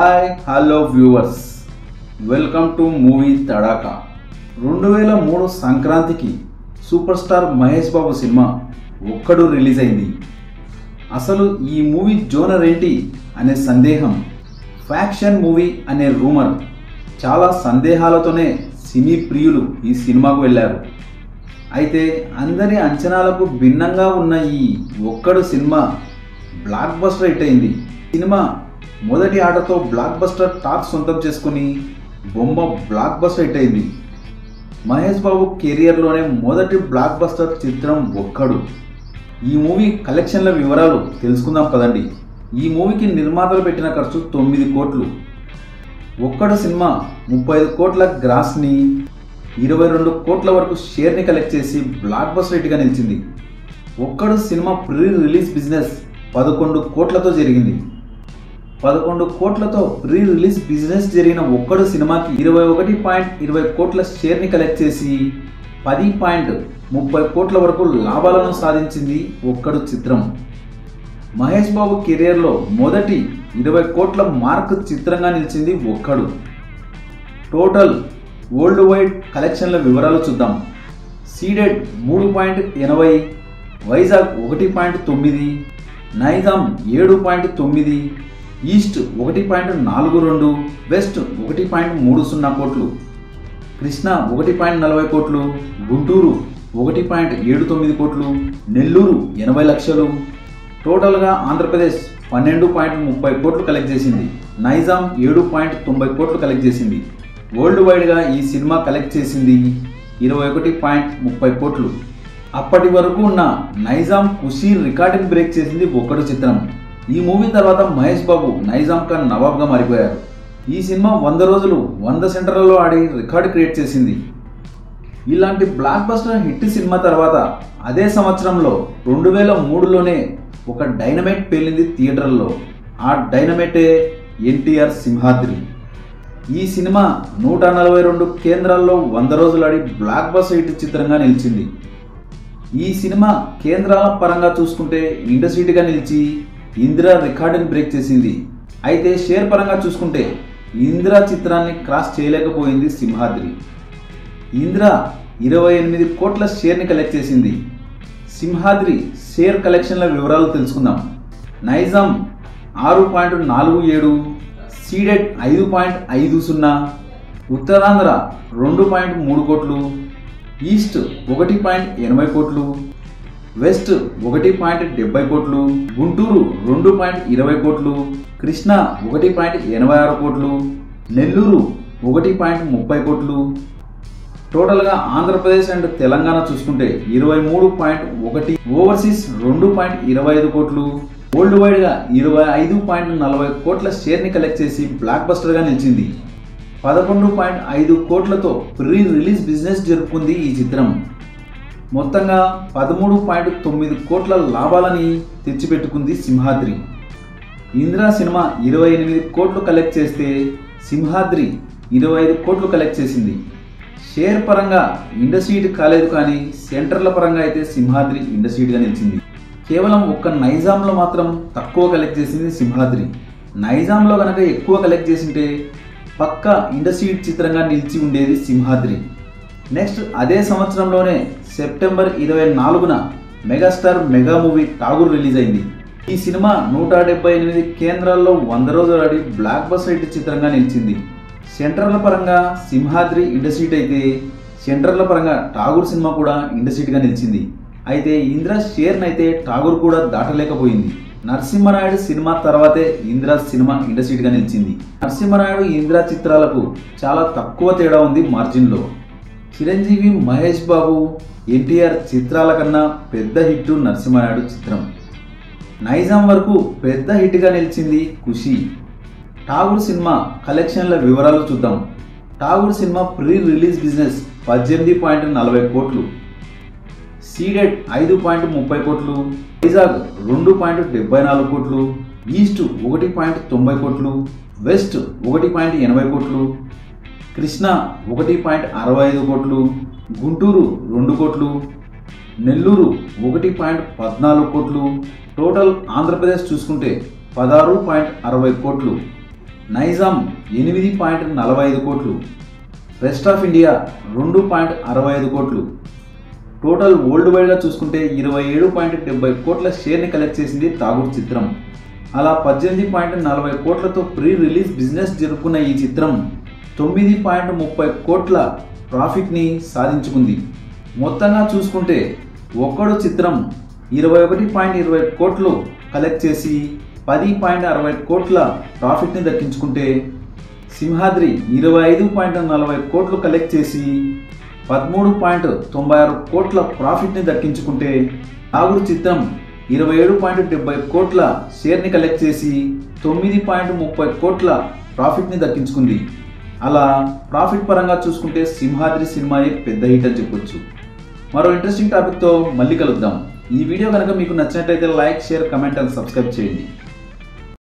Hi hello viewers, welcome to movie Tadaka. 2003 సంక్రాంతికి super star Mahesh Babu cinema Okkadu release అయింది. అసలు ఈ మూవీ జోనర్ ఏంటి అనే సందేహం, ఫ్యాక్షన్ మూవీ అనే రూమర్, చాలా సందేహాలతోనే సినీ ప్రియులు ఈ సినిమాకు వెళ్ళారు. అయితే అందరి అంచనాలకు భిన్నంగా ఉన్న ఈ ఒక్కడు సినిమా బ్లాక్ బస్టర్ హిట్ అయింది. సినిమా మొదటి ఆటతో బ్లాక్ బస్టర్ టాక్ సొంతం చేసుకుని బొమ్మ బ్లాక్ బస్టర్ హిట్ అయింది. మహేష్ బాబు కెరియర్లోనే మొదటి బ్లాక్ బస్టర్ చిత్రం ఒక్కడు. ఈ మూవీ కలెక్షన్ల వివరాలు తెలుసుకుందాం పదండి. ఈ మూవీకి నిర్మాతలు పెట్టిన ఖర్చు 9 కోట్లు. ఒక్కడు సినిమా 35 కోట్ల గ్రాస్ని 22 కోట్ల వరకు షేర్ని కలెక్ట్ చేసి బ్లాక్ బస్టర్ హిట్గా నిలిచింది. ఒక్కడు సినిమా ప్రీ రిలీజ్ బిజినెస్ 11 కోట్లతో జరిగింది. 11 కోట్లతో ప్రీ రిలీజ్ బిజినెస్ జరిగిన ఒక్కడు సినిమాకి 21.20 కోట్ల షేర్ని కలెక్ట్ చేసి 10.30 కోట్ల వరకు లాభాలను సాధించింది ఒక్కడు చిత్రం. మహేష్ బాబు కెరియర్లో మొదటి 20 కోట్ల మార్క్ చిత్రంగా నిలిచింది ఒక్కడు. టోటల్ వరల్డ్ వైడ్ కలెక్షన్ల వివరాలు చూద్దాం. Ceded 3.80, Vizag 1.9, Nizam 7.9, east 1.42, west 1.30 కోట్లు, కృష్ణా 1.40 కోట్లు, గుంటూరు 1.79 కోట్లు, నెల్లూరు 80 లక్షలు. టోటల్గా ఆంధ్రప్రదేశ్ 12.30 కోట్లు కలెక్ట్ చేసింది. నైజాం 7.90 కోట్లు కలెక్ట్ చేసింది. వరల్డ్ వైడ్గా ఈ సినిమా కలెక్ట్ చేసింది 21.30 కోట్లు. అప్పటి వరకు ఉన్న నైజాం ఖుషీ రికార్డుని బ్రేక్ చేసింది ఒక్కడు చిత్రం. ఈ మూవీ తర్వాత మహేష్ బాబు నైజాం ఖాన్ నవాబ్గా మారిపోయారు. ఈ సినిమా 100 రోజులు 100 సెంటర్లలో ఆడి రికార్డు క్రియేట్ చేసింది. ఇలాంటి బ్లాక్ బస్టర్ హిట్ సినిమా తర్వాత అదే సంవత్సరంలో 2003లోనే ఒక డైనమైట్ పేలింది థియేటర్లో. ఆ డైనమైటే ఎన్టీఆర్ సింహాద్రి. ఈ సినిమా 142 కేంద్రాల్లో 100 రోజులు ఆడి బ్లాక్ బస్టర్ హిట్ చిత్రంగా నిలిచింది. ఈ సినిమా కేంద్రాల పరంగా చూసుకుంటే ఇండస్ట్రీగా నిలిచి ఇందిరా రికార్డుని బ్రేక్ చేసింది. అయితే షేర్ పరంగా చూసుకుంటే ఇందిరా చిత్రాన్ని క్రాస్ చేయలేకపోయింది సింహాద్రి. ఇందిరా 28 కోట్ల షేర్ని కలెక్ట్ చేసింది. సింహాద్రి షేర్ కలెక్షన్ల వివరాలు తెలుసుకుందాం. నైజాం 6.47, సీడెడ్ 5.50, ఉత్తరాంధ్ర 2.3 కోట్లు, ఈస్ట్ 1.80 కోట్లు, వెస్ట్ 1.70 కోట్లు, గుంటూరు 2.20 కోట్లు, కృష్ణా 1.86 కోట్లు, నెల్లూరు 1.30 కోట్లు. టోటల్గా ఆంధ్రప్రదేశ్ అండ్ తెలంగాణ చూసుకుంటే 23.1, ఓవర్సీస్ 2.25 కోట్లు, వరల్డ్ వైడ్గా 25.40 కోట్ల షేర్ని కలెక్ట్ చేసి బ్లాక్ బస్టర్గా నిలిచింది. 11.5 కోట్లతో ప్రీ రిలీజ్ బిజినెస్ జరుపుకుంది ఈ చిత్రం. మొత్తంగా 13.9 కోట్ల లాభాలని తెచ్చిపెట్టుకుంది సింహాద్రి. ఇందిరా సినిమా 28 కోట్లు కలెక్ట్ చేస్తే సింహాద్రి 25 కోట్లు కలెక్ట్ చేసింది. షేర్ పరంగా ఇండస్ట్రీట్ కాలేదు, కానీ సెంటర్ల పరంగా అయితే సింహాద్రి ఇండస్ట్రీట్గా నిలిచింది. కేవలం ఒక్క నైజాంలో మాత్రం తక్కువ కలెక్ట్ చేసింది సింహాద్రి. నైజాంలో కనుక ఎక్కువ కలెక్ట్ చేసింటే పక్కా ఇండస్ట్రీట్ చిత్రంగా నిలిచి ఉండేది సింహాద్రి. నెక్స్ట్ అదే సంవత్సరంలోనే సెప్టెంబర్ 24న megastar mega movie Tagore release అయింది. ఈ సినిమా 178 కేంద్రాల్లో 100 రోజులు ఆడి బ్లాక్ బస్టర్ హిట్ చిత్రంగా నిలిచింది. సెంటర్ల పరంగా సింహాద్రి ఇండస్ట్రీట్ అయితే సెంటర్ల పరంగా ఠాగూర్ సినిమా కూడా ఇండస్ట్రీట్గా నిలిచింది. అయితే ఇందిరా షేర్ని అయితే ఠాగూర్ కూడా దాటలేకపోయింది. నరసింహనాయుడు సినిమా తర్వాతే ఇందిరా సినిమా ఇండస్ట్రీట్గా నిలిచింది. నరసింహనాయుడు ఇందిరా చిత్రాలకు చాలా తక్కువ తేడా ఉంది మార్జిన్లో. చిరంజీవి, మహేష్ బాబు, ఎన్టీఆర్ చిత్రాల కన్నా పెద్ద హిట్ నరసింహనాయుడు చిత్రం. నైజాం వరకు పెద్ద హిట్గా నిలిచింది ఖుషి. ఠాగూర్ సినిమా కలెక్షన్ల వివరాలు చూద్దాం. ఠాగూర్ సినిమా ప్రీ రిలీజ్ బిజినెస్ 18.40 కోట్లు, సీడెడ్ 5.30 కోట్లు, వైజాగ్ 2.74 కోట్లు, ఈస్ట్ 1.90 కోట్లు, వెస్ట్ 1.80 కోట్లు, కృష్ణా 1.65 కోట్లు, గుంటూరు 2 కోట్లు, నెల్లూరు 1.14 కోట్లు. టోటల్ ఆంధ్రప్రదేశ్ చూసుకుంటే 16.60 కోట్లు. నైజాం 8.45 కోట్లు, రెస్ట్ ఆఫ్ ఇండియా 2.65 కోట్లు. టోటల్ వరల్డ్ వైడ్గా చూసుకుంటే 27.70 కోట్ల షేర్ని కలెక్ట్ చేసింది ఠాగూర్ చిత్రం. అలా 18.40 కోట్లతో ప్రీ రిలీజ్ బిజినెస్ జరుపుకున్న ఈ చిత్రం 9.30 కోట్ల ప్రాఫిట్ని సాధించుకుంది. మొత్తంగా చూసుకుంటే ఒక్కడు చిత్రం 21.20 కోట్లు కలెక్ట్ చేసి 10.60 కోట్ల ప్రాఫిట్ని దక్కించుకుంటే, సింహాద్రి 25.40 కోట్లు కలెక్ట్ చేసి 13.96 కోట్ల ప్రాఫిట్ని దక్కించుకుంటే, ఠాగూర్ చిత్రం 27.70 కోట్ల షేర్ని కలెక్ట్ చేసి 9.30 కోట్ల ప్రాఫిట్ని దక్కించుకుంది. అలా ప్రాఫిట్ పరంగా చూసుకుంటే సింహాద్రి సినిమాయే పెద్ద హిట్ అని చెప్పొచ్చు. మరో ఇంట్రెస్టింగ్ టాపిక్తో మళ్ళీ కలుద్దాం. ఈ వీడియో కనుక మీకు నచ్చినట్లయితే like, share, comment and subscribe చేయండి.